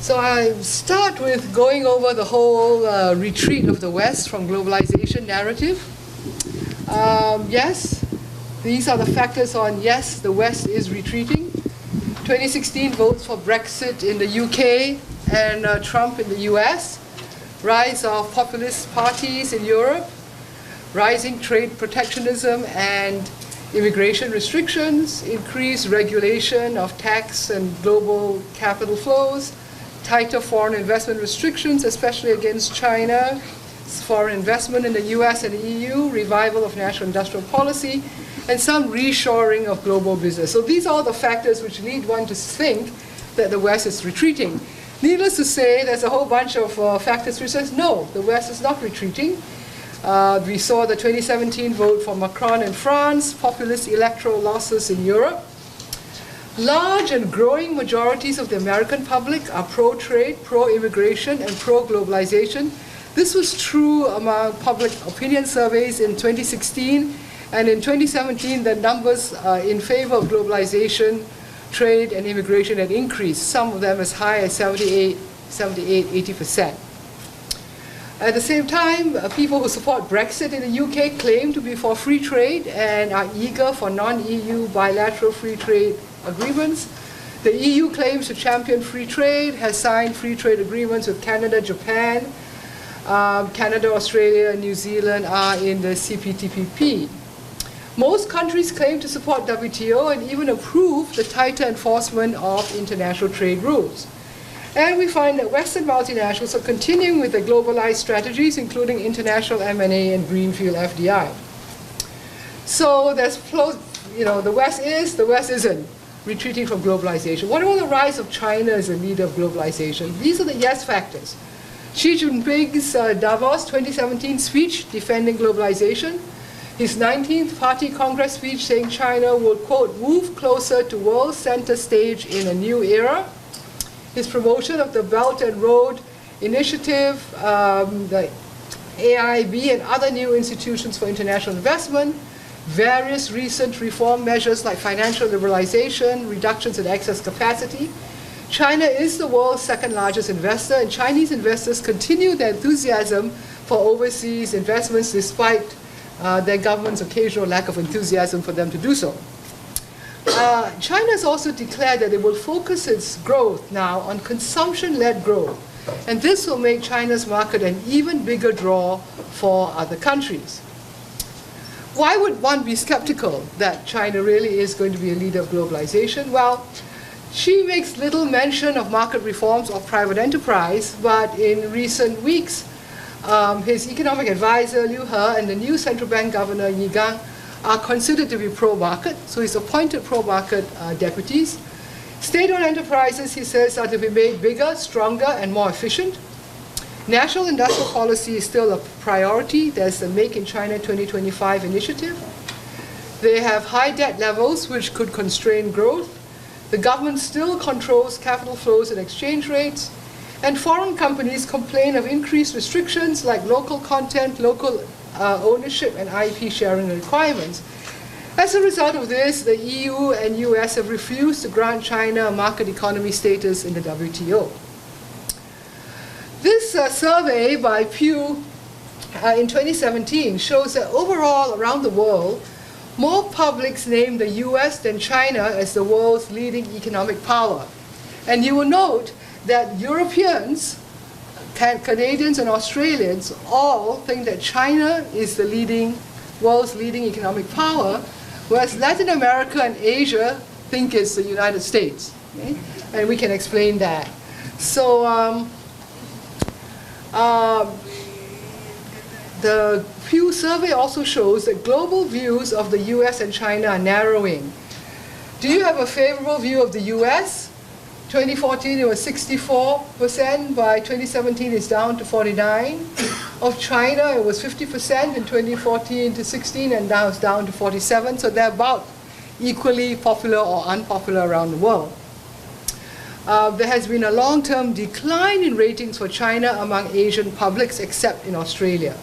So I start with going over the whole retreat of the West from globalization narrative. Yes, these are the factors on yes, the West is retreating. 2016 votes for Brexit in the UK and Trump in the US. Rise of populist parties in Europe. Rising trade protectionism and immigration restrictions. Increased regulation of tax and global capital flows. Tighter foreign investment restrictions, especially against China, foreign investment in the US and the EU, revival of national industrial policy, and some reshoring of global business. So these are the factors which lead one to think that the West is retreating. Needless to say, there's a whole bunch of factors which says, no, the West is not retreating. We saw the 2017 vote for Macron in France, populist electoral losses in Europe. Large and growing majorities of the American public are pro-trade, pro-immigration, and pro-globalization. This was true among public opinion surveys in 2016, and in 2017 the numbers in favor of globalization, trade, and immigration had increased, some of them as high as 78, 80%. At the same time, people who support Brexit in the UK claim to be for free trade and are eager for non-EU bilateral free trade agreements. The EU claims to champion free trade, has signed free trade agreements with Canada, Japan. Canada, Australia, and New Zealand are in the CPTPP. Most countries claim to support WTO and even approve the tighter enforcement of international trade rules. And we find that Western multinationals are continuing with their globalized strategies, including international M&A and greenfield FDI. So there's, the West is, the West isn't retreating from globalization. What about the rise of China as a leader of globalization? These are the yes factors. Xi Jinping's Davos 2017 speech defending globalization, his 19th Party Congress speech saying China will, quote, move closer to world center stage in a new era, his promotion of the Belt and Road Initiative, the AIIB and other new institutions for international investment, various recent reform measures like financial liberalization, reductions in excess capacity. China is the world's second largest investor, and Chinese investors continue their enthusiasm for overseas investments despite their government's occasional lack of enthusiasm for them to do so. China has also declared that it will focus its growth now on consumption-led growth, and this will make China's market an even bigger draw for other countries. Why would one be skeptical that China really is going to be a leader of globalization? Well, Xi makes little mention of market reforms or private enterprise, but in recent weeks, his economic advisor, Liu He, and the new central bank governor, Yi Gang, are considered to be pro-market, so he's appointed pro-market deputies. State-owned enterprises, he says, are to be made bigger, stronger, and more efficient. National industrial policy is still a priority. There's the Make in China 2025 initiative. They have high debt levels, which could constrain growth. The government still controls capital flows and exchange rates. And foreign companies complain of increased restrictions like local content, local ownership, and IP sharing requirements. As a result of this, the EU and US have refused to grant China a market economy status in the WTO. This survey by Pew in 2017 shows that overall around the world, more publics name the US than China as the world's leading economic power. And you will note that Europeans, Canadians, and Australians all think that China is the world's leading economic power, whereas Latin America and Asia think it's the United States. Okay? And we can explain that. So the Pew survey also shows that global views of the US and China are narrowing. Do you have a favorable view of the US? 2014 it was 64%, by 2017 it's down to 49%. Of China it was 50% in 2014 to 16, and now it's down to 47%, so they're about equally popular or unpopular around the world. There has been a long-term decline in ratings for China among Asian publics, except in Australia.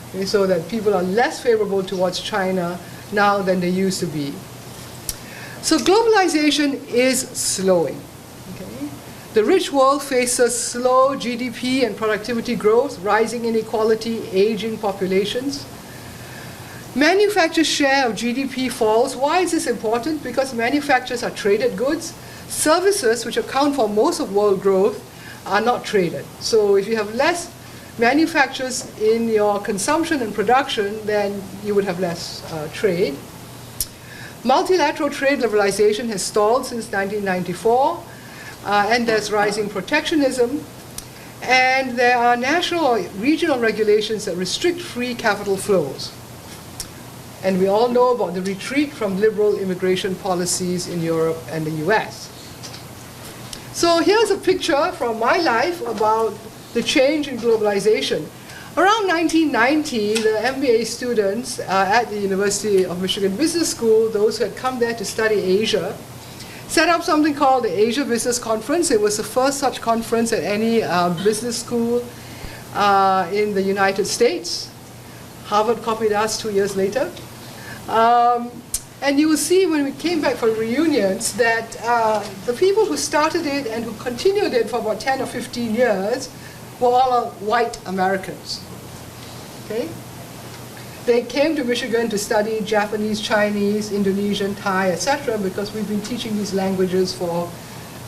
Okay, so that people are less favorable towards China now than they used to be. So globalization is slowing. Okay? The rich world faces slow GDP and productivity growth, rising inequality, aging populations. Manufacturers' share of GDP falls. Why is this important? Because manufacturers are traded goods. Services, which account for most of world growth, are not traded. So if you have less manufacturers in your consumption and production, then you would have less trade. Multilateral trade liberalization has stalled since 1994, and there's rising protectionism. And there are national or regional regulations that restrict free capital flows. And we all know about the retreat from liberal immigration policies in Europe and the US. So here's a picture from my life about the change in globalization. Around 1990, the MBA students at the University of Michigan Business School, those who had come there to study Asia, set up something called the Asia Business Conference. It was the first such conference at any business school in the United States. Harvard copied us 2 years later. And you will see when we came back for reunions that the people who started it and who continued it for about 10 or 15 years were all white Americans. Okay? They came to Michigan to study Japanese, Chinese, Indonesian, Thai, etc., because we've been teaching these languages for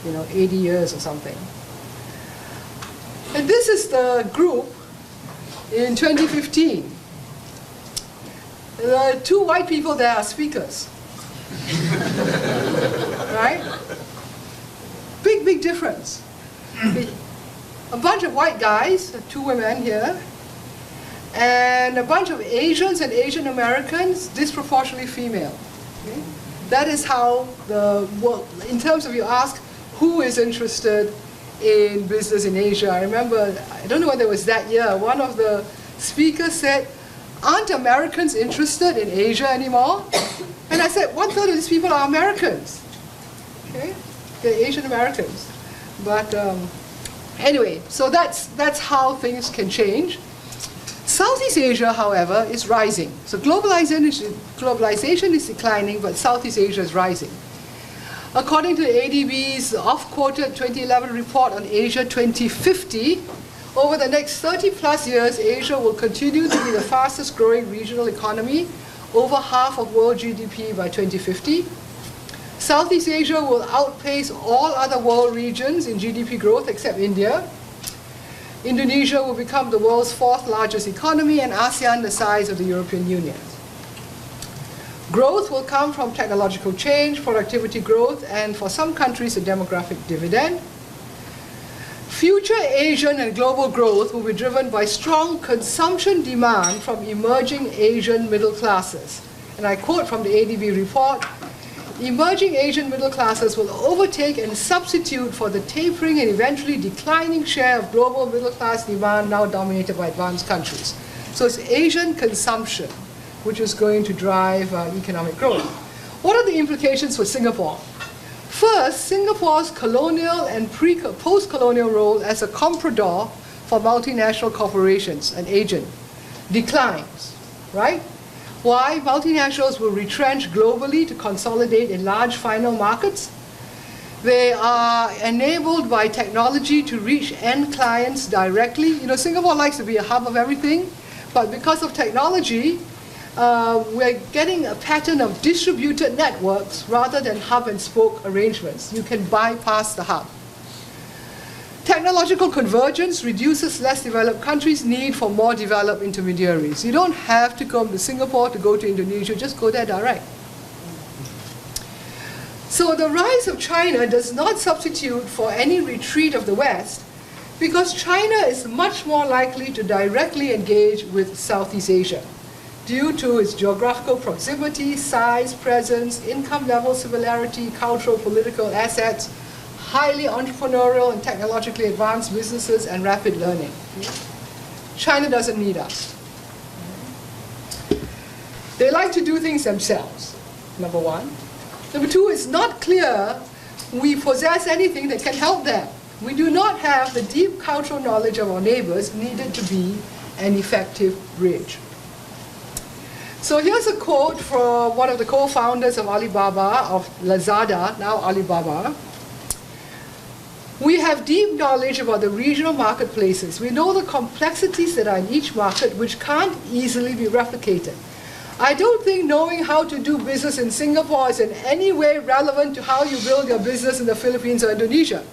80 years or something. And this is the group in 2015. There are 2 white people there are speakers. Right? Big difference. A bunch of white guys, 2 women here, and a bunch of Asians and Asian Americans, disproportionately female. Okay? That is how the world, in terms of you ask who is interested in business in Asia. I remember, I don't know whether it was that year, one of the speakers said, "Aren't Americans interested in Asia anymore?" And I said, 1/3 of these people are Americans. Okay? They're Asian Americans. But anyway, so that's how things can change. Southeast Asia, however, is rising. So globalization is declining, but Southeast Asia is rising. According to the ADB's oft-quoted 2011 report on Asia 2050, over the next 30+ years, Asia will continue to be the fastest growing regional economy, over half of world GDP by 2050. Southeast Asia will outpace all other world regions in GDP growth except India. Indonesia will become the world's 4th largest economy, and ASEAN the size of the European Union. Growth will come from technological change, productivity growth, and for some countries, a demographic dividend. Future Asian and global growth will be driven by strong consumption demand from emerging Asian middle classes. And I quote from the ADB report, "Emerging Asian middle classes will overtake and substitute for the tapering and eventually declining share of global middle class demand now dominated by advanced countries." So it's Asian consumption which is going to drive economic growth. What are the implications for Singapore? First, Singapore's colonial and post-colonial role as a comprador for multinational corporations, an agent, declines, right? Why? Multinationals will retrench globally to consolidate in large final markets. They are enabled by technology to reach end clients directly. Singapore likes to be a hub of everything, but because of technology, we're getting a pattern of distributed networks rather than hub and spoke arrangements. You can bypass the hub. Technological convergence reduces less developed countries' need for more developed intermediaries. You don't have to come to Singapore to go to Indonesia, just go there direct. So the rise of China does not substitute for any retreat of the West, because China is much more likely to directly engage with Southeast Asia due to its geographical proximity, size, presence, income level similarity, cultural, political assets, highly entrepreneurial and technologically advanced businesses, and rapid learning. China doesn't need us. They like to do things themselves, number one. Number two, it's not clear we possess anything that can help them. We do not have the deep cultural knowledge of our neighbors needed to be an effective bridge. So here's a quote from one of the co-founders of Alibaba, of Lazada, now Alibaba. We have deep knowledge about the regional marketplaces. We know the complexities that are in each market, which can't easily be replicated. I don't think knowing how to do business in Singapore is in any way relevant to how you build your business in the Philippines or Indonesia.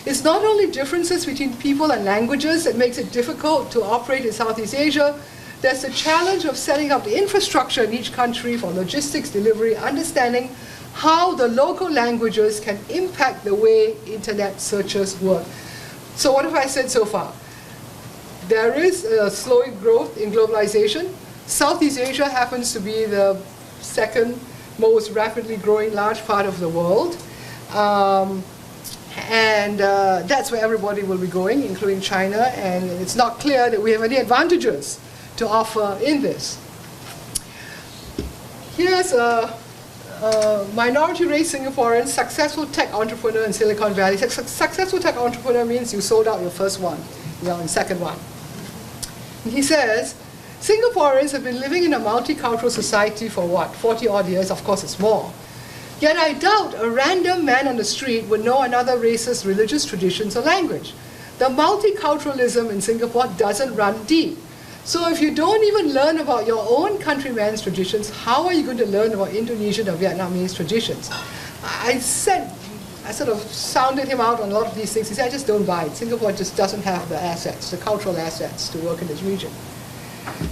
It's not only differences between people and languages that makes it difficult to operate in Southeast Asia. There's the challenge of setting up the infrastructure in each country for logistics, delivery, understanding how the local languages can impact the way internet searches work. So what have I said so far? There is a slowing growth in globalization. Southeast Asia happens to be the second most rapidly growing large part of the world. That's where everybody will be going, including China, and it's not clear that we have any advantages to offer in this. Here's a minority race Singaporean successful tech entrepreneur in Silicon Valley. Successful tech entrepreneur means you sold out your first one, and second one. And he says, Singaporeans have been living in a multicultural society for what, 40 odd years? Of course it's more. Yet I doubt a random man on the street would know another race's religious traditions or language. The multiculturalism in Singapore doesn't run deep. So if you don't even learn about your own countryman's traditions, how are you going to learn about Indonesian or Vietnamese traditions? I sort of sounded him out on a lot of these things. He said, I just don't buy it. Singapore just doesn't have the assets, the cultural assets to work in this region.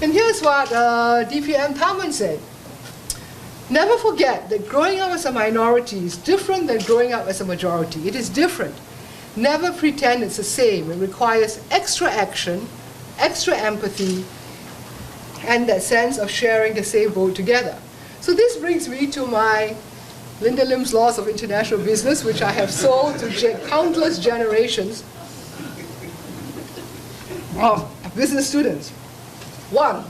And here's what DPM Tharman said. Never forget that growing up as a minority is different than growing up as a majority. It is different. Never pretend it's the same. It requires extra action, extra empathy, and that sense of sharing the same boat together. So this brings me to my Linda Lim's Laws of International Business, which I have sold to countless generations of business students. 1,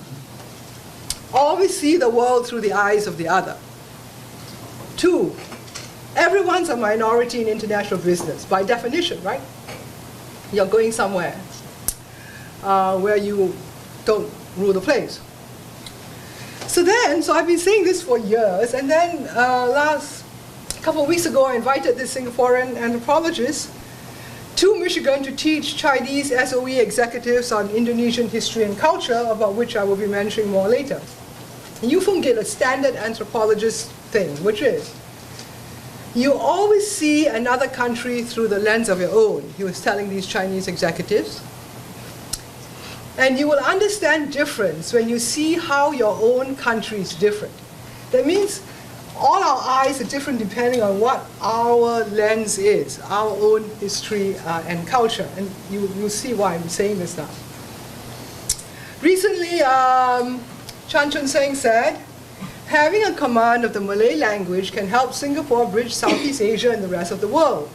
always see the world through the eyes of the other. 2, everyone's a minority in international business, by definition, right? You're going somewhere where you don't rule the place. So I've been saying this for years, and then last couple of weeks ago I invited this Singaporean anthropologist to Michigan to teach Chinese SOE executives on Indonesian history and culture, about which I will be mentioning more later. You get a standard anthropologist thing, which is, you always see another country through the lens of your own, he was telling these Chinese executives. And you will understand difference when you see how your own country is different. That means all our eyes are different depending on what our lens is, our own history and culture. And you'll see why I'm saying this now. Recently, Chan Chun Seng said, having a command of the Malay language can help Singapore bridge Southeast Asia and the rest of the world.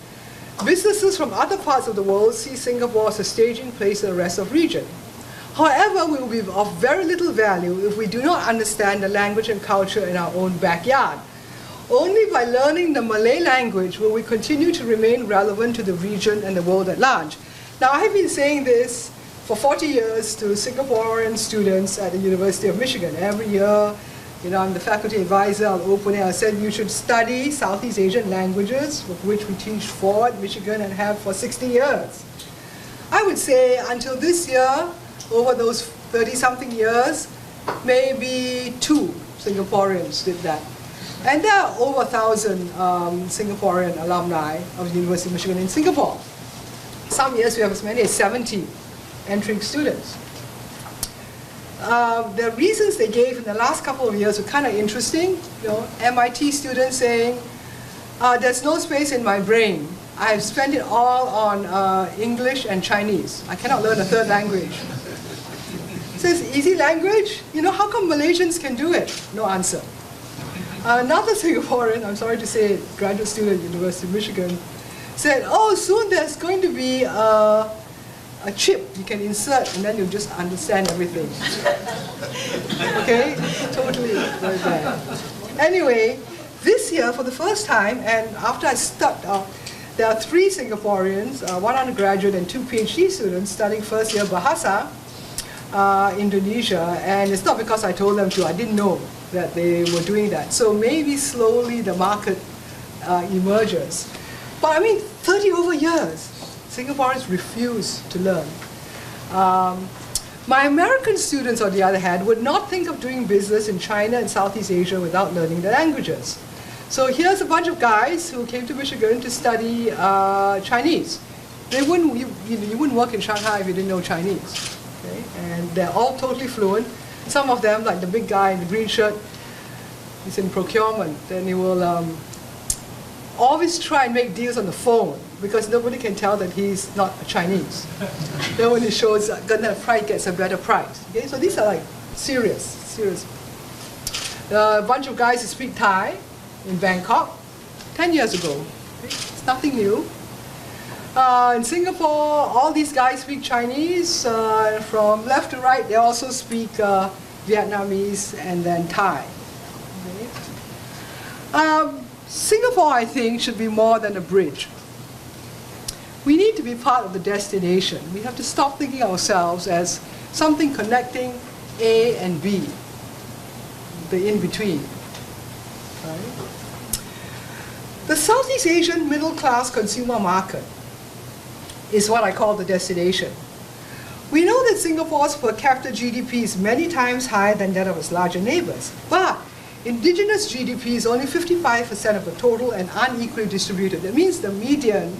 Businesses from other parts of the world see Singapore as a staging place in the rest of the region. However, we will be of very little value if we do not understand the language and culture in our own backyard. Only by learning the Malay language will we continue to remain relevant to the region and the world at large. Now, I have been saying this for 40 years to Singaporean students at the University of Michigan. Every year, I'm the faculty advisor, I'll open it, I said you should study Southeast Asian languages, of which we teach 4 at Michigan and have for 60 years. I would say until this year, over those 30-something years, maybe 2 Singaporeans did that. And there are over 1,000 Singaporean alumni of the University of Michigan in Singapore. Some years we have as many as 70 entering students. The reasons they gave in the last couple of years were kind of interesting. MIT students saying, there's no space in my brain. I've spent it all on English and Chinese. I cannot learn a third language. It says, easy language? How come Malaysians can do it? No answer. Another Singaporean, I'm sorry to say, graduate student at the University of Michigan, said, oh, soon there's going to be a chip you can insert and then you'll just understand everything. Okay? Totally very bad. Anyway, this year, for the first time, and after I stuck out, there are 3 Singaporeans, 1 undergraduate and 2 PhD students studying first year Bahasa, Indonesia, and it's not because I told them to, I didn't know that they were doing that. So maybe slowly the market emerges. But I mean, 30 over years, Singaporeans refuse to learn. My American students, on the other hand, would not think of doing business in China and Southeast Asia without learning the languages. So here's a bunch of guys who came to Michigan to study Chinese. You wouldn't work in Shanghai if you didn't know Chinese. Okay? And they're all totally fluent. Some of them, like the big guy in the green shirt, he's in procurement. Then he will always try and make deals on the phone because nobody can tell that he's not a Chinese. Then when he shows gonna price gets a better price. Okay? So these are like serious. A bunch of guys who speak Thai in Bangkok 10 years ago. Okay? It's nothing new. In Singapore, all these guys speak Chinese. From left to right, they also speak Vietnamese and then Thai. Okay? Singapore, I think, should be more than a bridge. We need to be part of the destination. We have to stop thinking of ourselves as something connecting A and B, the in-between. Right? The Southeast Asian middle-class consumer market is what I call the destination. We know that Singapore's per capita GDP is many times higher than that of its larger neighbors, but indigenous GDP is only 55% of the total and unequally distributed. That means the median,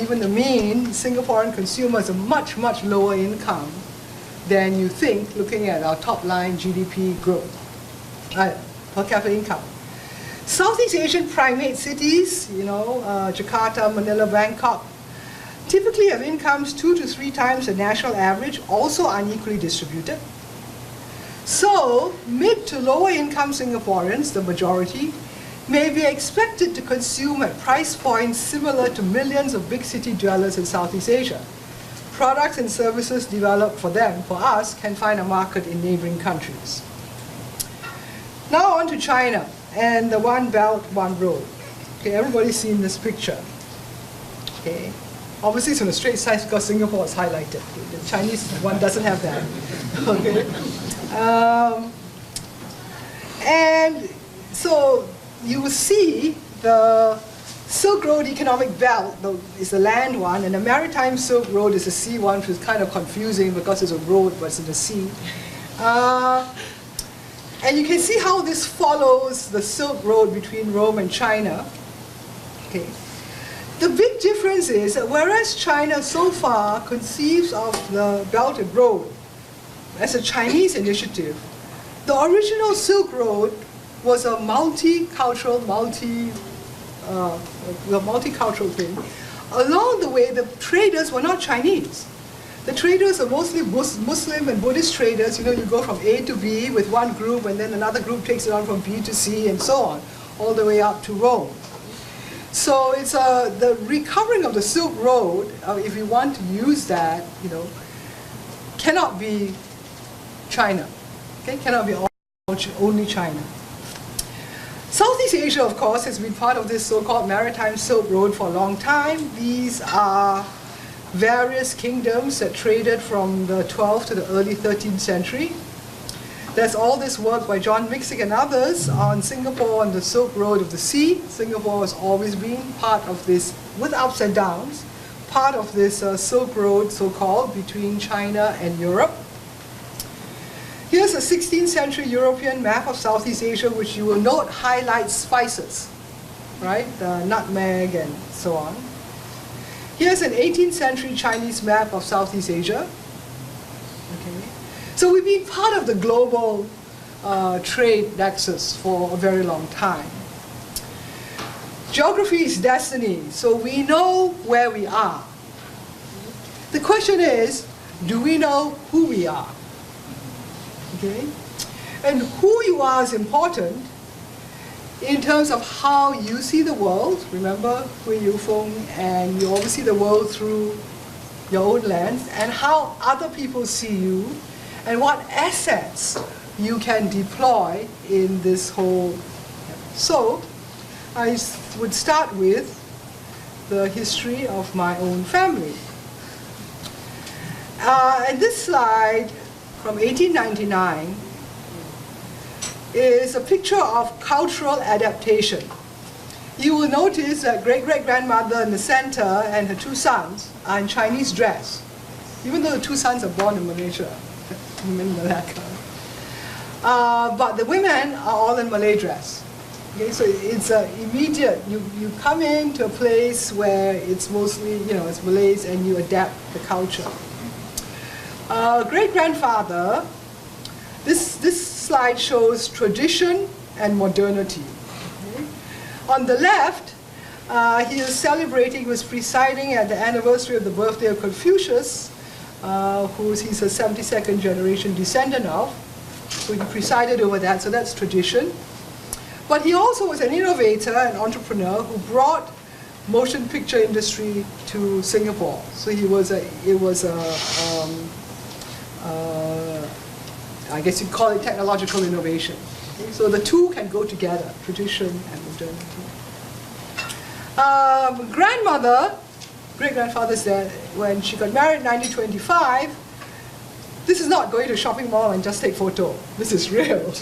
even the mean, Singaporean consumers are much, much lower income than you think looking at our top line GDP growth, per capita income. Southeast Asian primate cities, Jakarta, Manila, Bangkok, typically have incomes 2 to 3 times the national average, also unequally distributed. So, mid to lower income Singaporeans, the majority, may be expected to consume at price points similar to millions of big city dwellers in Southeast Asia. Products and services developed for them, for us, can find a market in neighboring countries. Now on to China and the One Belt, One Road. Okay, everybody's seen this picture. Okay. Obviously it's on a straight side because Singapore is highlighted. The Chinese one doesn't have that. Okay. And so you will see the Silk Road economic belt is the land one, and the Maritime Silk Road is the sea one, which is kind of confusing because it's a road but it's in the sea. And you can see how this follows the Silk Road between Rome and China. Okay. The big difference is that whereas China so far conceives of the Belt and Road as a Chinese initiative, the original Silk Road was a multicultural thing. Along the way, the traders were not Chinese. The traders are mostly Muslim and Buddhist traders. You go from A to B with one group, and then another group takes it on from B to C, and so on, all the way up to Rome. So it's the recovering of the Silk Road, if you want to use that, cannot be China. Okay, cannot be only China. Southeast Asia, of course, has been part of this so-called Maritime Silk Road for a long time. These are various kingdoms that traded from the 12th to the early 13th century. There's all this work by John Mixick and others on Singapore and the Silk Road of the Sea. Singapore has always been part of this, with ups and downs, part of this Silk Road, so-called, between China and Europe. Here's a 16th century European map of Southeast Asia, which you will note highlights spices, right? The nutmeg and so on. Here's an 18th century Chinese map of Southeast Asia. Okay. So we've been part of the global trade nexus for a very long time. Geography is destiny, so we know where we are. The question is, do we know who we are? Okay? And who you are is important in terms of how you see the world. Remember, Hui Yu Feng, and you always see the world through your own lens, and how other people see you, and what assets you can deploy in this whole. So, I would start with the history of my own family. And this slide from 1899 is a picture of cultural adaptation. you will notice that great-great-grandmother in the center and her two sons are in Chinese dress, even though the two sons are born in Malaysia, in Malacca. But the women are all in Malay dress. Okay, so it's immediate. You come into a place where it's mostly, it's Malays, and you adapt the culture. Great-grandfather, this slide shows tradition and modernity. Okay? On the left, he is celebrating, he was presiding at the anniversary of the birthday of Confucius, he's a 72nd generation descendant of. So he presided over that, so that's tradition. But he also was an innovator and entrepreneur who brought motion picture industry to Singapore. So I guess you'd call it technological innovation. Okay? So the two can go together, tradition and modernity. Great-grandfather's there, when she got married in 1925, this is not going to a shopping mall and just take photo. This is real.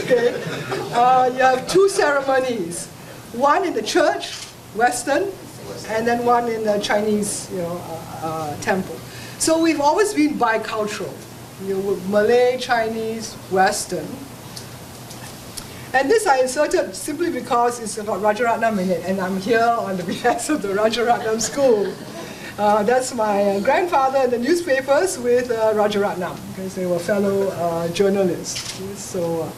Okay? You have two ceremonies. One in the church, Western, and then one in the Chinese temple. So we've always been bicultural. Malay, Chinese, Western. And this I inserted simply because it's got Rajaratnam in it, and I'm here on the behest of the Rajaratnam School. That's my grandfather in the newspapers with Rajaratnam, because they were fellow journalists. So,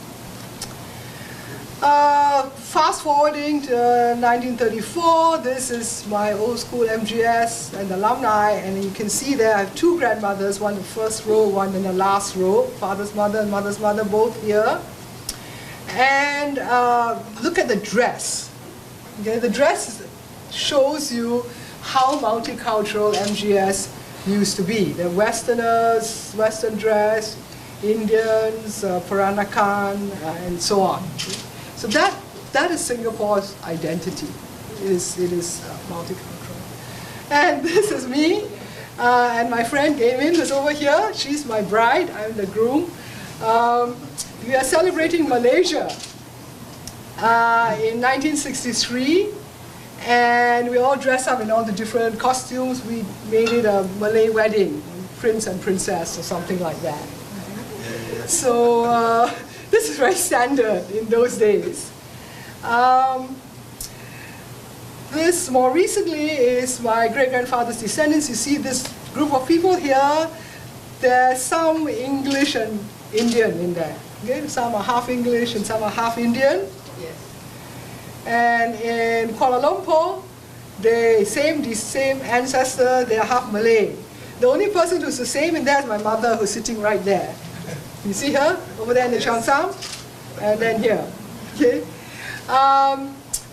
fast forwarding to 1934, this is my old school MGS and alumni, and you can see there I have two grandmothers, one in the first row, one in the last row, father's mother and mother's mother, both here. And look at the dress. Okay, the dress shows you how multicultural MGS used to be. The Westerners, Western dress, Indians, Peranakan, and so on. So that is Singapore's identity. It is multicultural. And this is me, and my friend Gamelan is over here. She's my bride, I'm the groom. We are celebrating Malaysia in 1963, and we all dress up in all the different costumes. We made it a Malay wedding, prince and princess or something like that. So this is very standard in those days. This more recently is my great-grandfather's descendants. You see this group of people here. There's some English and Indian in there. Okay? Some are half English and some are half Indian. Yes. And in Kuala Lumpur, the same ancestor, they are half Malay. The only person who's the same in that is my mother, who's sitting right there. You see her over there in the Changsam, and then here. Okay?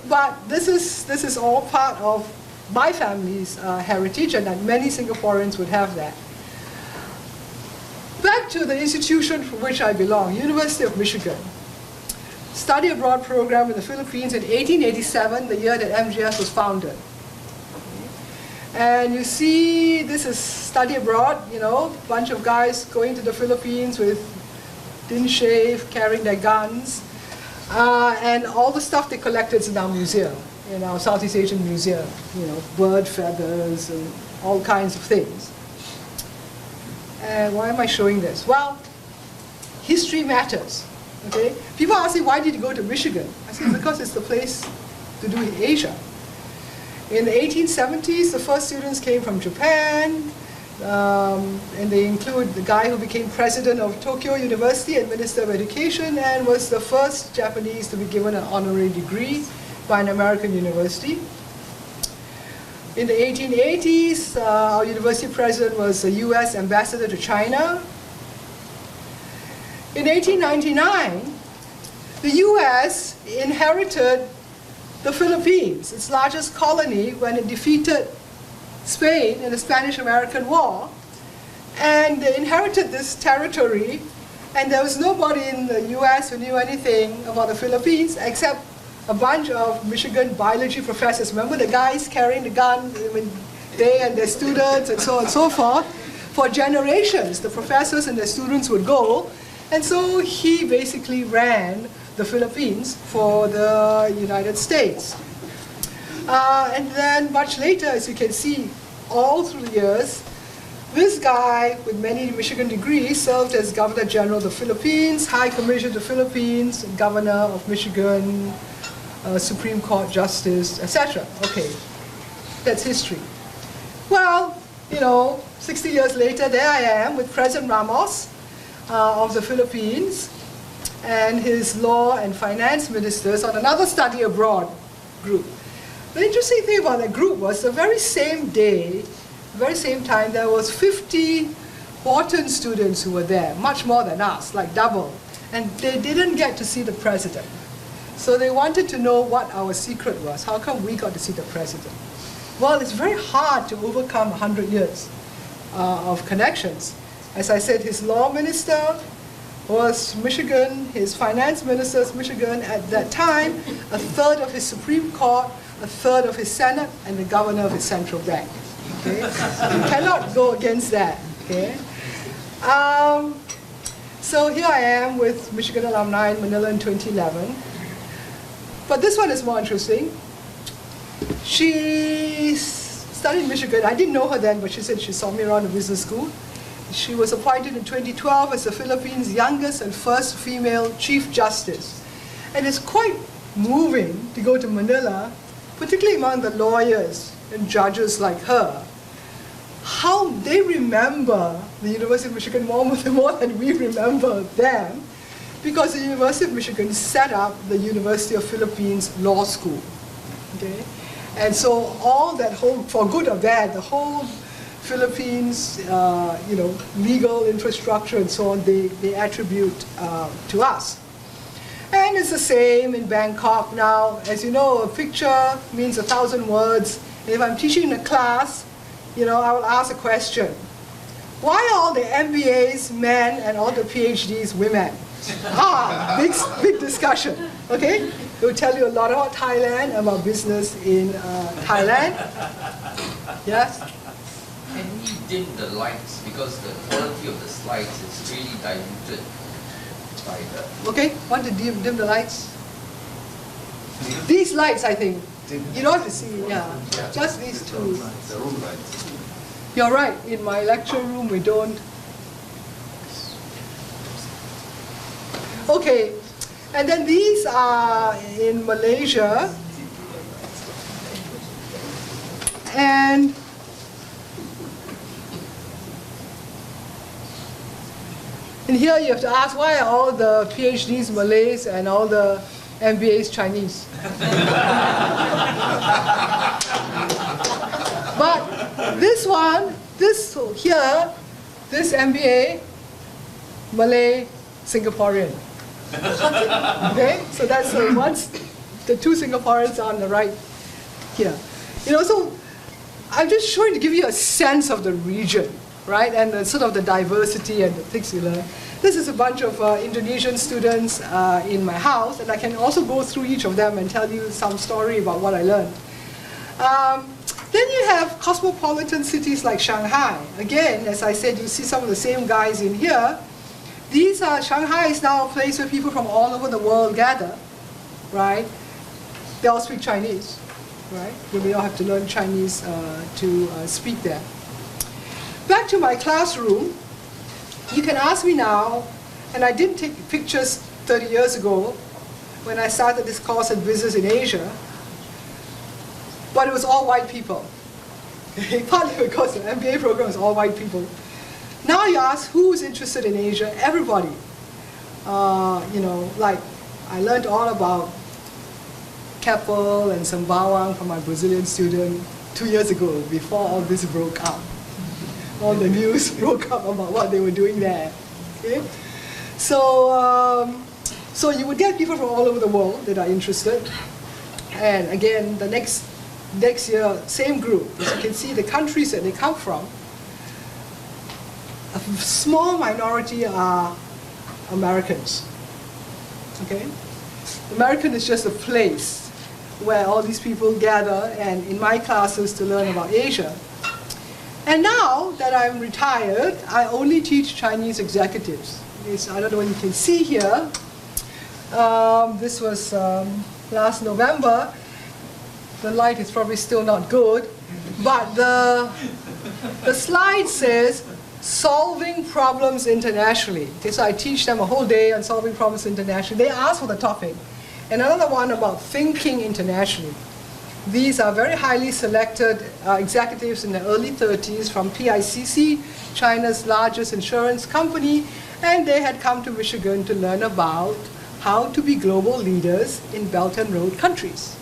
But this is all part of my family's heritage, and that many Singaporeans would have that. Back to the institution for which I belong, University of Michigan. Study abroad program in the Philippines in 1887, the year that MGS was founded. And you see, this is study abroad, a bunch of guys going to the Philippines with thin shave, carrying their guns, and all the stuff they collected is in our museum, in our Southeast Asian museum, bird feathers and all kinds of things. And why am I showing this? Well, history matters. Okay? People ask me, why did you go to Michigan? I say, because it's the place to do in Asia. In the 1870s, the first students came from Japan, and they include the guy who became president of Tokyo University and Minister of Education, and was the first Japanese to be given an honorary degree by an American university. In the 1880s, our university president was a US ambassador to China. In 1899, the US inherited the Philippines, its largest colony, when it defeated Spain in the Spanish-American War. And they inherited this territory, and there was nobody in the US who knew anything about the Philippines except a bunch of Michigan biology professors. Remember the guys carrying the gun, they and their students and so on and so forth. For generations, the professors and their students would go, and so he basically ran the Philippines for the United States. And then much later, as you can see, all through the years, this guy with many Michigan degrees served as Governor General of the Philippines, High Commissioner of the Philippines, Governor of Michigan, Supreme Court Justice, etc. Okay, that's history. Well, 60 years later, there I am with President Ramos of the Philippines and his law and finance ministers on another study abroad group. The interesting thing about that group was the very same day, very same time, there was 50 Wharton students who were there, much more than us, like double. And they didn't get to see the president. So they wanted to know what our secret was. How come we got to see the president? Well, it's very hard to overcome 100 years of connections. As I said, his law minister was Michigan, his finance minister was Michigan. At that time, a third of his Supreme Court, a third of his Senate, and the governor of his central bank. Okay? You cannot go against that. Okay? So here I am with Michigan alumni in Manila in 2011. But this one is more interesting. She studied in Michigan. I didn't know her then, but she said she saw me around the business school. She was appointed in 2012 as the Philippines' youngest and first female Chief Justice. And it's quite moving to go to Manila, particularly among the lawyers and judges like her, how they remember the University of Michigan more than we remember them, because the University of Michigan set up the University of Philippines Law School. Okay? And so all that whole, for good or bad, the whole Philippines, legal infrastructure and so on, they attribute to us. And it's the same in Bangkok now. As you know, a picture means 1,000 words. And if I'm teaching in a class, I will ask a question. Why are all the MBAs men and all the PhDs women? Big discussion, okay? It will tell you a lot about Thailand, about business in Thailand. Yes? Can we dim the lights, because the quality of the slides is really diluted by the... Okay, want to dim the lights? These lights, I think. You don't have to see, yeah. Just these two. The room lights. You're right, in my lecture room we don't. Okay, and then these are in Malaysia. And here you have to ask, why are all the PhDs Malays and all the MBAs Chinese? But this one, this MBA, Malay, Singaporean. Okay, so that's the two Singaporeans are on the right here. So I'm just showing to give you a sense of the region, right, and sort of the diversity and the things you learn. This is a bunch of Indonesian students in my house, and I can also go through each of them and tell you some story about what I learned. Then you have cosmopolitan cities like Shanghai. Again, as I said, you see some of the same guys in here. Shanghai is now a place where people from all over the world gather, right? They all speak Chinese, right? We all have to learn Chinese to speak there. Back to my classroom, you can ask me now, and I didn't take pictures 30 years ago when I started this course in business in Asia, but it was all white people. Partly because the MBA program is all white people. Now you ask who's interested in Asia? Everybody. Like I learned all about Keppel and Sembawang from my Brazilian student 2 years ago, before all this broke out. All the news broke up about what they were doing there. Okay? So you would get people from all over the world that are interested. And again, the next year, same group. As you can see, the countries that they come from, a small minority are Americans. Okay? American is just a place where all these people gather, and in my classes to learn about Asia. And now that I'm retired, I only teach Chinese executives. I don't know what you can see here. This was last November. The light is probably still not good, but the slide says solving problems internationally. Okay, so I teach them a whole day on solving problems internationally. They ask for the topic. And another one about thinking internationally. These are very highly selected executives in their early 30s from PICC, China's largest insurance company, and they had come to Michigan to learn about how to be global leaders in Belt and Road countries.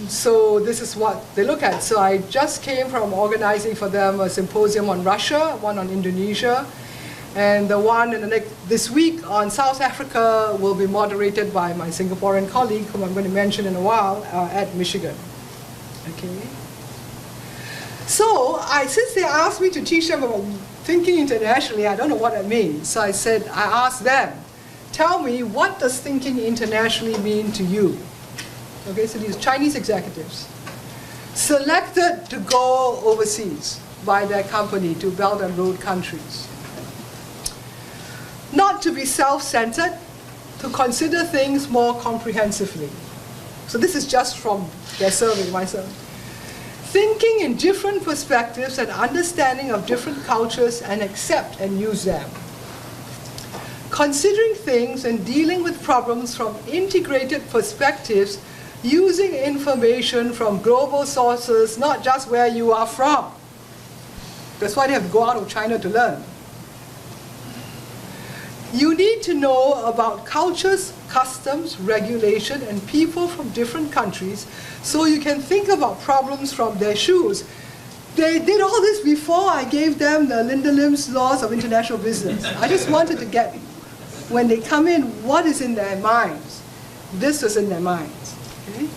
So this is what they look at. So I just came from organizing for them a symposium on Russia, one on Indonesia, and the one this week on South Africa will be moderated by my Singaporean colleague, whom I'm going to mention in a while, at Michigan. Okay. So since they asked me to teach them about thinking internationally, I don't know what that means. So I asked them, tell me, what does thinking internationally mean to you? Okay, so these Chinese executives selected to go overseas by their company to Belt and Road countries. Not to be self-centered, to consider things more comprehensively. So this is just from their survey, my survey. Thinking in different perspectives and understanding of different cultures and accept and use them. Considering things and dealing with problems from integrated perspectives using information from global sources, not just where you are from. That's why they have to go out of China to learn. You need to know about cultures, customs, regulation, and people from different countries so you can think about problems from their shoes. They did all this before I gave them the Linda Lim's Laws of International Business. I just wanted to get, when they come in, what is in their minds. This was in their minds. Okay?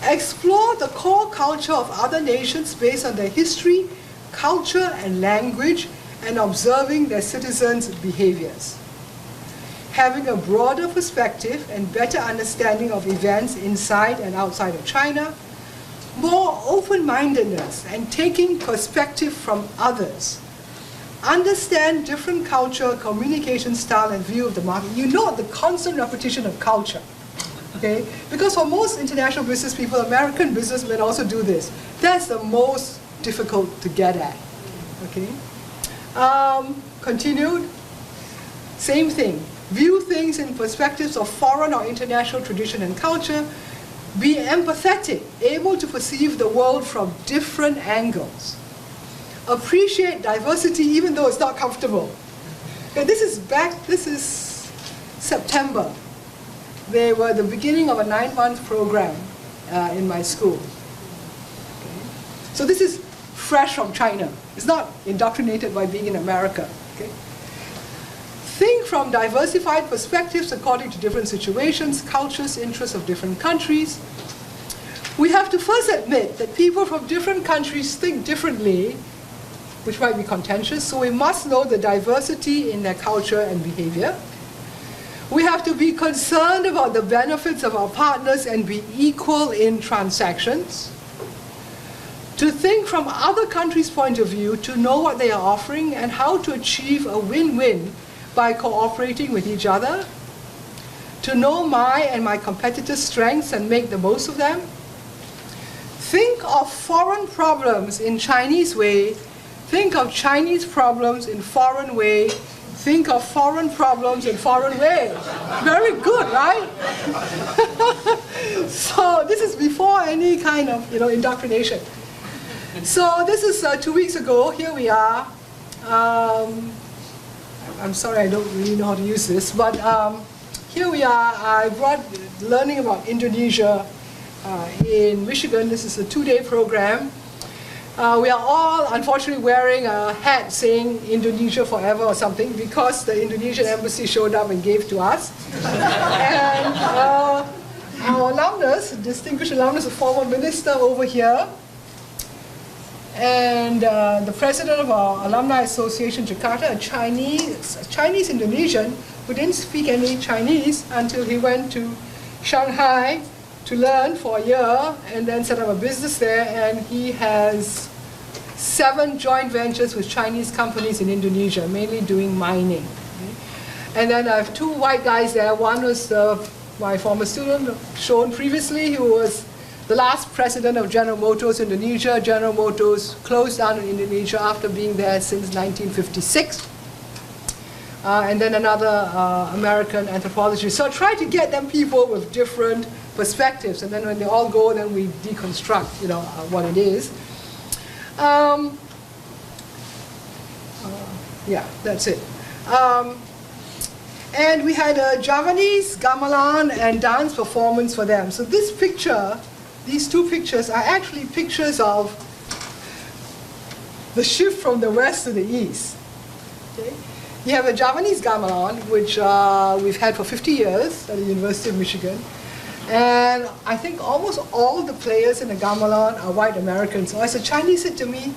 Explore the core culture of other nations based on their history, culture, and language, and observing their citizens' behaviors. Having a broader perspective and better understanding of events inside and outside of China, more open-mindedness and taking perspective from others. Understand different culture, communication style, and view of the market. You know the constant repetition of culture. Okay? Because for most international business people, American businessmen also do this. That's the most difficult to get at. Okay? Continued. Same thing. View things in perspectives of foreign or international tradition and culture. Be empathetic, able to perceive the world from different angles. Appreciate diversity even though it's not comfortable. Okay, this is September. They were the beginning of a 9-month program in my school. Okay. So this is fresh from China. It's not indoctrinated by being in America. Okay. Think from diversified perspectives according to different situations, cultures, interests of different countries. We have to first admit that people from different countries think differently, which might be contentious, so we must know the diversity in their culture and behavior. We have to be concerned about the benefits of our partners and be equal in transactions. To think from other countries' point of view, to know what they are offering and how to achieve a win-win by cooperating with each other. To know my and my competitors' strengths and make the most of them. Think of foreign problems in Chinese way. Think of Chinese problems in foreign way. Think of foreign problems in foreign way. Very good, right? So this is before any kind of indoctrination. So this is 2 weeks ago. Here we are. I'm sorry, I don't really know how to use this, but here we are. I brought learning about Indonesia in Michigan. This is a 2-day program. We are all unfortunately wearing a hat saying Indonesia forever or something because the Indonesian embassy showed up and gave to us. And our alumnus, distinguished alumnus, a former minister over here, and the president of our Alumni Association Jakarta, a Chinese Indonesian who didn't speak any Chinese until he went to Shanghai to learn for a year and then set up a business there, and he has 7 joint ventures with Chinese companies in Indonesia, mainly doing mining. Okay? And then I have 2 white guys there. One was the my former student shown previously, who was the last president of General Motors Indonesia. General Motors closed down in Indonesia after being there since 1956. And then another American anthropologist. So I try to get them people with different perspectives, and then when they all go, then we deconstruct, what it is. Yeah, that's it. And we had a Javanese Gamelan and dance performance for them. So this picture, these two pictures are actually pictures of the shift from the west to the east. Okay? You have a Javanese Gamelan, which we've had for 50 years at the University of Michigan. And I think almost all the players in the gamelan are white Americans. So as a Chinese said to me,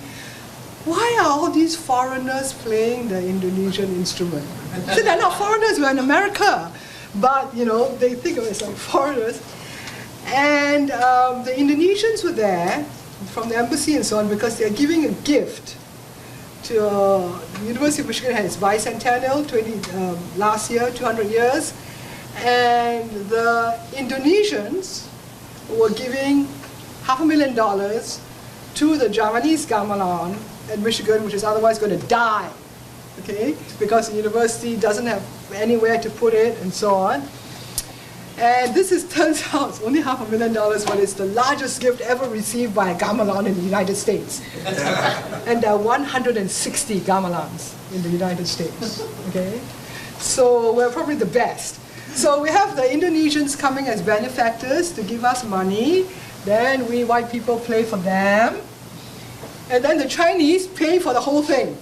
why are all these foreigners playing the Indonesian instrument? I said, they're not foreigners, we're in America. But, they think of us like foreigners. And the Indonesians were there from the embassy and so on because they're giving a gift to the University of Michigan had its bicentennial last year, 200 years. And the Indonesians were giving $500,000 to the Javanese Gamelan at Michigan, which is otherwise going to die, okay? Because the university doesn't have anywhere to put it and so on. And this turns out it's only $500,000, but it's the largest gift ever received by a gamelan in the United States. And there are 160 gamelans in the United States, okay? So we're probably the best. So we have the Indonesians coming as benefactors to give us money. Then we white people play for them. And then the Chinese pay for the whole thing.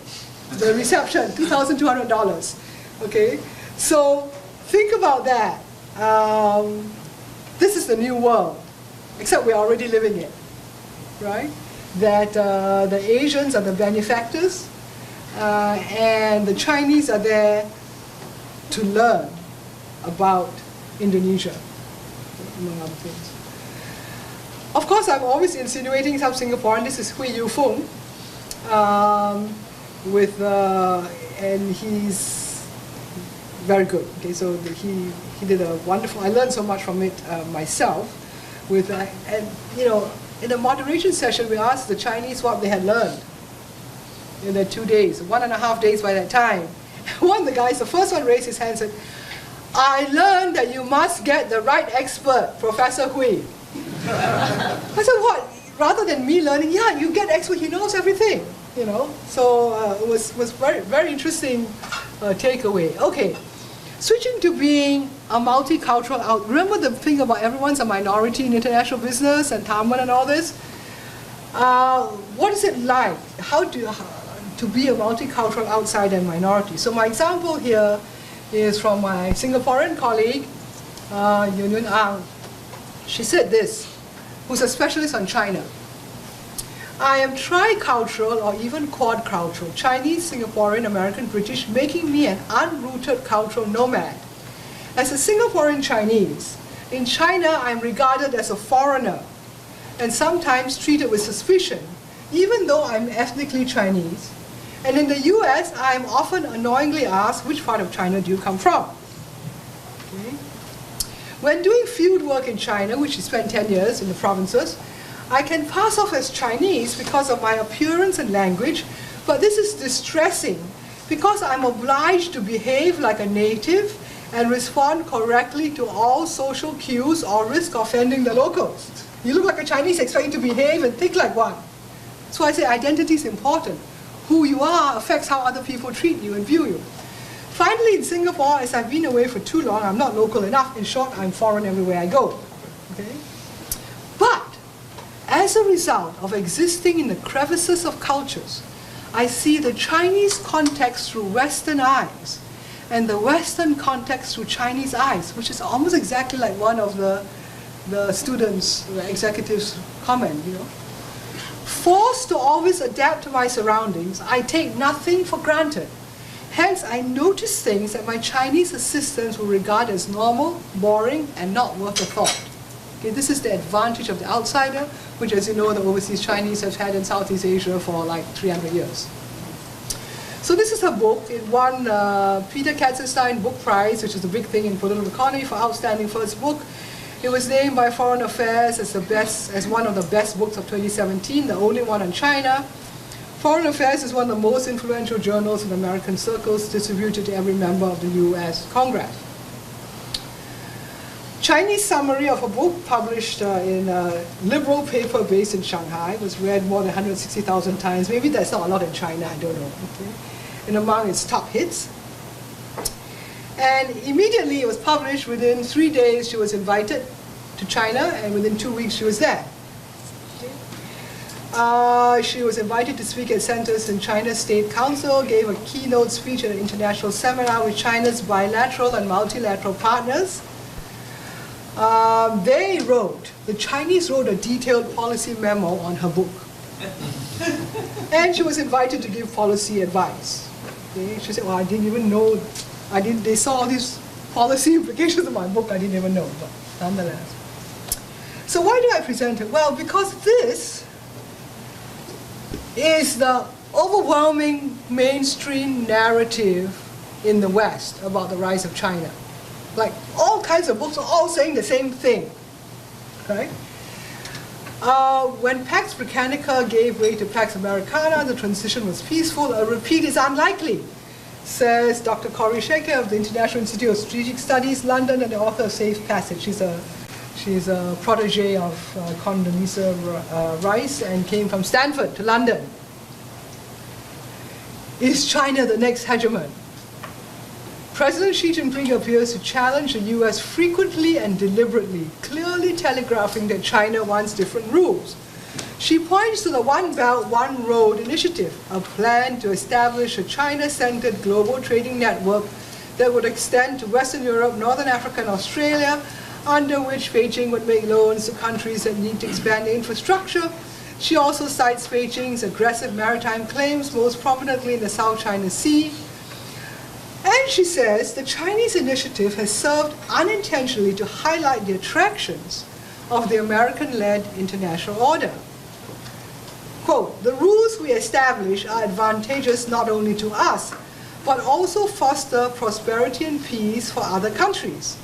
The reception, $2,200. Okay? So think about that. This is the new world, except we're already living it, right? That the Asians are the benefactors, and the Chinese are there to learn about Indonesia, among other things. Of course, I'm always insinuating some Singaporean. This is Hui Yu-Fung, and he's very good. Okay, so he did a wonderful. I learned so much from it myself. And in the moderation session, we asked the Chinese what they had learned in their 2 days, 1.5 days by that time. One of the guys, the first one, raised his hand and said, "I learned that you must get the right expert, Professor Hui." I said, what? Rather than me learning, yeah, you get expert, he knows everything, So it was very, very interesting takeaway. Okay, switching to being a multicultural remember the thing about everyone's a minority in international business and Taiwan and all this? What is it like? How to be a multicultural outsider and minority? So my example here is from my Singaporean colleague, Yun Ang. She said this, who's a specialist on China. "I am tricultural or even quadcultural, Chinese, Singaporean, American, British, making me an unrooted cultural nomad. As a Singaporean Chinese, in China I'm regarded as a foreigner and sometimes treated with suspicion, even though I'm ethnically Chinese. And in the US, I am often annoyingly asked, which part of China do you come from?" Okay. When doing field work in China, which I spent 10 years in the provinces, I can pass off as Chinese because of my appearance and language, but this is distressing because I'm obliged to behave like a native and respond correctly to all social cues or risk offending the locals. You look like a Chinese, expect you to behave and think like one. So I say identity is important. Who you are affects how other people treat you and view you. Finally, in Singapore, as I've been away for too long, I'm not local enough. In short, I'm foreign everywhere I go. Okay? But as a result of existing in the crevices of cultures, I see the Chinese context through Western eyes and the Western context through Chinese eyes, which is almost exactly like one of the students, the executives' comment, Forced to always adapt to my surroundings, I take nothing for granted. Hence, I notice things that my Chinese assistants will regard as normal, boring, and not worth a thought. Okay, this is the advantage of the outsider, which, as you know, the overseas Chinese have had in Southeast Asia for like 300 years. So this is her book. It won Peter Katzenstein Book Prize, which is a big thing in political economy, for outstanding first book. It was named by Foreign Affairs as one of the best books of 2017, the only one on China. Foreign Affairs is one of the most influential journals in American circles, distributed to every member of the US Congress. Chinese summary of a book published in a liberal paper based in Shanghai was read more than 160,000 times. Maybe that's not a lot in China, I don't know. Okay. And among its top hits. And immediately it was published. Within 3 days she was invited to China, and within 2 weeks she was there. Okay. She was invited to speak at centers in China's State Council, gave a keynote speech at an international seminar with China's bilateral and multilateral partners. The Chinese wrote a detailed policy memo on her book. And she was invited to give policy advice. Okay? She said, well, I didn't even know, they saw all these policy implications of my book, I didn't even know, but nonetheless. So why do I present it? Well, because this is the overwhelming mainstream narrative in the West about the rise of China. Like all kinds of books are all saying the same thing. Okay? When Pax Britannica gave way to Pax Americana, the transition was peaceful. A repeat is unlikely, says Dr. Corey Shaker of the International Institute of Strategic Studies, London, and the author of Safe Passage. She's a protege of Condoleezza Rice and came from Stanford to London. Is China the next hegemon? President Xi Jinping appears to challenge the US frequently and deliberately, clearly telegraphing that China wants different rules. She points to the One Belt, One Road initiative, a plan to establish a China-centered global trading network that would extend to Western Europe, Northern Africa, and Australia, under which Beijing would make loans to countries that need to expand their infrastructure. She also cites Beijing's aggressive maritime claims, most prominently in the South China Sea. And she says the Chinese initiative has served unintentionally to highlight the attractions of the American-led international order. Quote, the rules we establish are advantageous not only to us, but also foster prosperity and peace for other countries.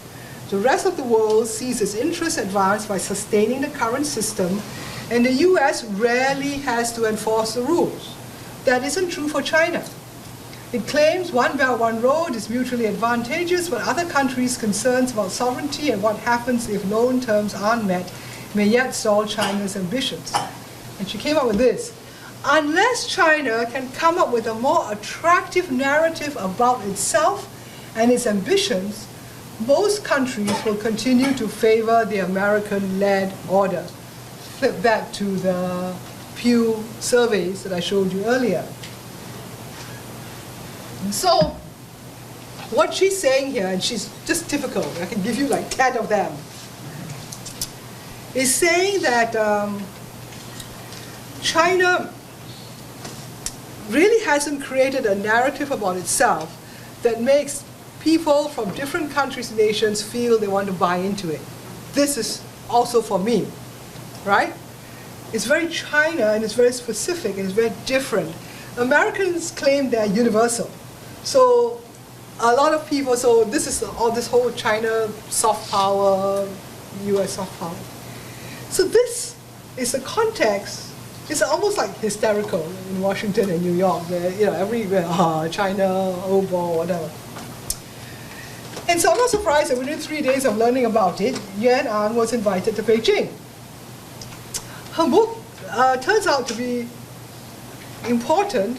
The rest of the world sees its interests advanced by sustaining the current system, and the US rarely has to enforce the rules. That isn't true for China. It claims One Belt, One Road is mutually advantageous, but other countries' concerns about sovereignty and what happens if loan terms aren't met may yet stall China's ambitions. And she came up with this. Unless China can come up with a more attractive narrative about itself and its ambitions, most countries will continue to favor the American-led order. Flip back to the Pew surveys that I showed you earlier. So, what she's saying here, and she's just typical, I can give you like 10 of them, is saying that China really hasn't created a narrative about itself that makes people from different countries and nations feel they want to buy into it. This is also for me, right? It's very China, and it's very specific, and it's very different. Americans claim they're universal. So a lot of people, so this is all this whole China soft power, US soft power. So this is a context, it's almost like hysterical in Washington and New York, where, everywhere, China, oh boy, whatever. And so I'm not surprised that within 3 days of learning about it, Yuan Ang was invited to Beijing. Her book turns out to be important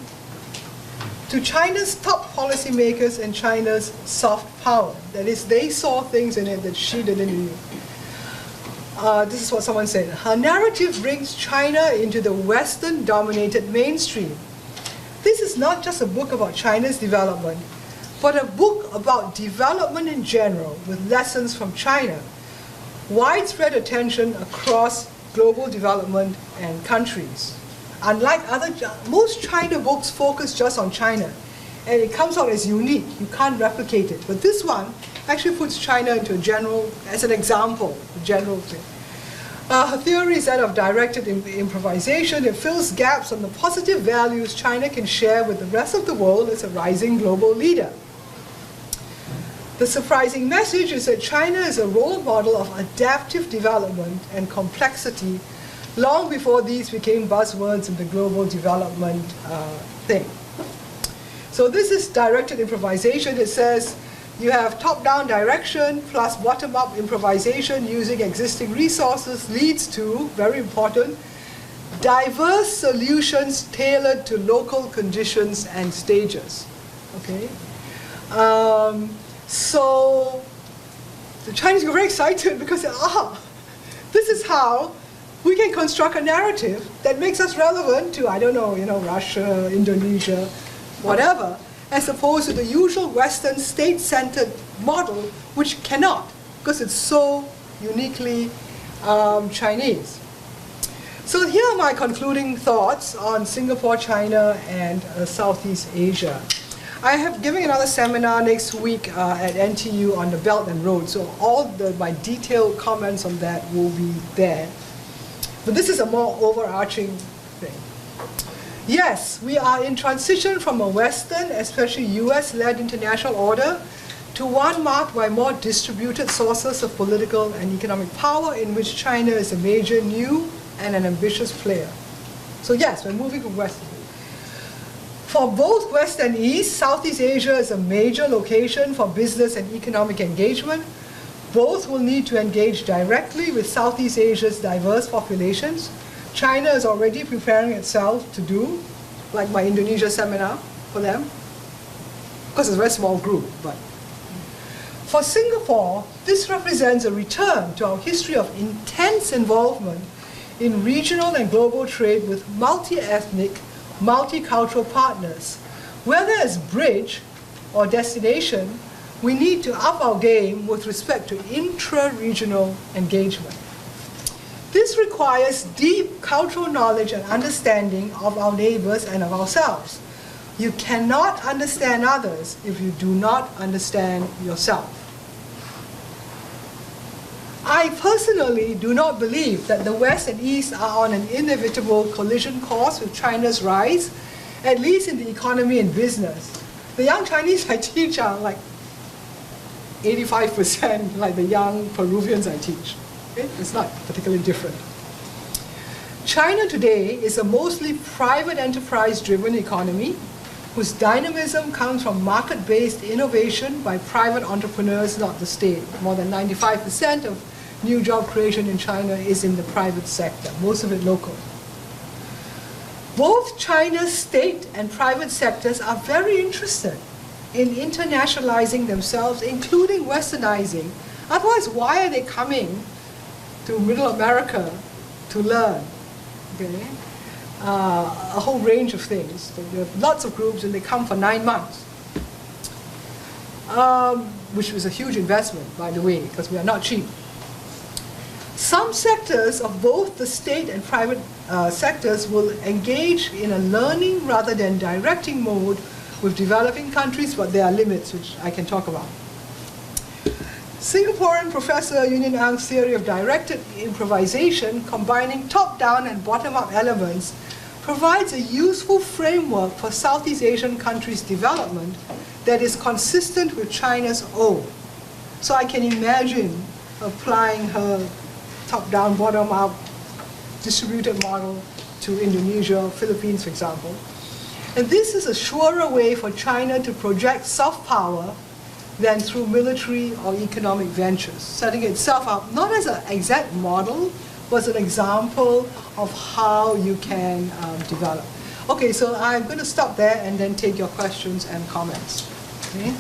to China's top policymakers and China's soft power. That is, they saw things in it that she didn't. This is what someone said. Her narrative brings China into the Western-dominated mainstream. This is not just a book about China's development, but a book about development in general with lessons from China. Widespread attention across global development and countries. Unlike most China books focus just on China, and it comes out as unique. You can't replicate it. But this one actually puts China into a general, as an example, a general thing. Her theory is that of directed improvisation. It fills gaps on the positive values China can share with the rest of the world as a rising global leader. The surprising message is that China is a role model of adaptive development and complexity long before these became buzzwords in the global development thing. So this is directed improvisation. It says you have top-down direction plus bottom-up improvisation using existing resources leads to, very important, diverse solutions tailored to local conditions and stages. Okay? So the Chinese were very excited because this is how we can construct a narrative that makes us relevant to, I don't know, Russia, Indonesia, whatever, as opposed to the usual Western state-centered model, which cannot, because it's so uniquely Chinese. So here are my concluding thoughts on Singapore, China, and Southeast Asia. I have given another seminar next week at NTU on the Belt and Road, so all my detailed comments on that will be there. But this is a more overarching thing. Yes, we are in transition from a Western, especially US-led international order, to one marked by more distributed sources of political and economic power in which China is a major new and an ambitious player. So yes, we're moving from West to East. For both West and East, Southeast Asia is a major location for business and economic engagement. Both will need to engage directly with Southeast Asia's diverse populations. China is already preparing itself to do, like my Indonesia seminar for them, because it's a very small group. But for Singapore, this represents a return to our history of intense involvement in regional and global trade with multi-ethnic, multicultural partners. Whether as bridge or destination, we need to up our game with respect to intra-regional engagement. This requires deep cultural knowledge and understanding of our neighbors and of ourselves. You cannot understand others if you do not understand yourself. I personally do not believe that the West and East are on an inevitable collision course with China's rise, at least in the economy and business. The young Chinese I teach are like 85% like the young Peruvians I teach. Okay? It's not particularly different. China today is a mostly private enterprise-driven economy whose dynamism comes from market-based innovation by private entrepreneurs, not the state. More than 95% of new job creation in China is in the private sector, most of it local. Both China's state and private sectors are very interested in internationalizing themselves, including westernizing. Otherwise, why are they coming to Middle America to learn? Okay? A whole range of things. There are lots of groups and they come for 9 months. Which was a huge investment, by the way, because we are not cheap. Some sectors of both the state and private sectors will engage in a learning rather than directing mode with developing countries, but there are limits which I can talk about. Singaporean Professor Union Ang's theory of directed improvisation, combining top-down and bottom-up elements, provides a useful framework for Southeast Asian countries' development that is consistent with China's own. So I can imagine applying her top-down, bottom-up distributed model to Indonesia, Philippines, for example. And this is a surer way for China to project soft power than through military or economic ventures, setting itself up not as an exact model, but as an example of how you can develop. Okay, so I'm going to stop there and then take your questions and comments. Okay?